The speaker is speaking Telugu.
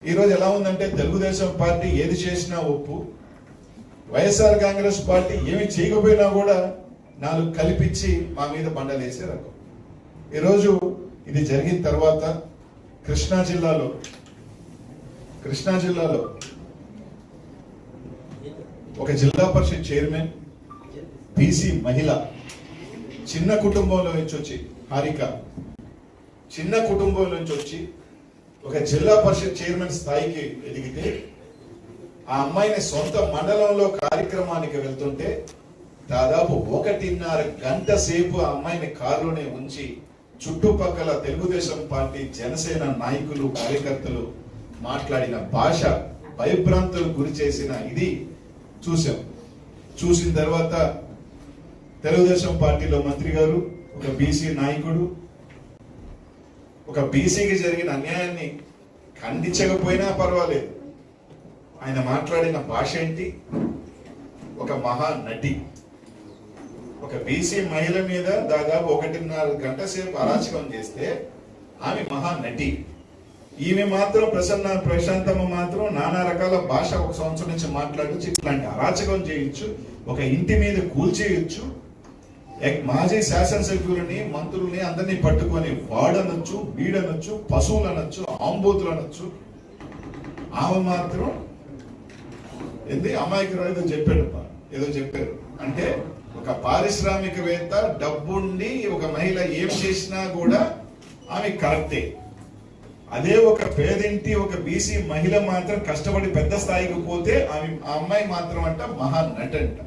ఈ రోజు ఎలా ఉందంటే తెలుగుదేశం పార్టీ ఏది చేసినా ఒప్పు, వైఎస్ఆర్ కాంగ్రెస్ పార్టీ ఏమి చేయకపోయినా కూడా నాలుగు కల్పించి మా మీద బండలేసే రకం. ఈరోజు ఇది జరిగిన తర్వాత కృష్ణా జిల్లాలో ఒక జిల్లా పరిషత్ చైర్మన్ బీసీ మహిళ చిన్న కుటుంబంలో నుంచి వచ్చి, హారిక చిన్న కుటుంబం నుంచి వచ్చి ఒక జిల్లా పరిషత్ చైర్మన్ స్థాయికి ఎదిగితే, ఆ అమ్మాయిని సొంత మండలంలో కార్యక్రమానికి వెళ్తుంటే దాదాపు 1.5 గంట సేపు ఆ అమ్మాయిని కారులోనే ఉంచి చుట్టుపక్కల తెలుగుదేశం పార్టీ జనసేన నాయకులు కార్యకర్తలు మాట్లాడిన భాష భయభ్రాంతులకు గురి చేసిన ఇది చూసాం. చూసిన తర్వాత తెలుగుదేశం పార్టీలో మంత్రి గారు, ఒక బీసీ నాయకుడు, ఒక బీసీకి జరిగిన అన్యాయాన్ని ఖండించకపోయినా పర్వాలేదు, ఆయన మాట్లాడిన భాష ఏంటి? ఒక మహానటి, ఒక బీసీ మహిళ మీద దాదాపు 1.5 గంట సేపు అరాచకం చేస్తే ఆమె మహానటి. ఈమె మాత్రం ప్రశాంతమ్మ మాత్రం నానా రకాల భాష 1 సంవత్సరం నుంచి మాట్లాడచ్చు, ఇట్లాంటి అరాచకం చేయొచ్చు, ఒక ఇంటి మీద కూల్చేయచ్చు, మాజీ శాసనసభ్యులని మంత్రుల్ని అందరినీ పట్టుకొని వాడనొచ్చు, వీడనొచ్చు, పశువులు అనొచ్చు, ఆంబోతులు అనొచ్చు. ఆమె మాత్రం ఏంది అమాయకురాలు ఏదో చెప్పారు అంటే, ఒక పారిశ్రామికవేత్త డబ్బుండి ఒక మహిళ ఏం చేసినా కూడా ఆమె కరెక్టే. అదే ఒక పేదింటి ఒక బీసీ మహిళ మాత్రం కష్టపడి పెద్ద స్థాయికి పోతే ఆ అమ్మాయి మాత్రం అంట మహానటి అంట.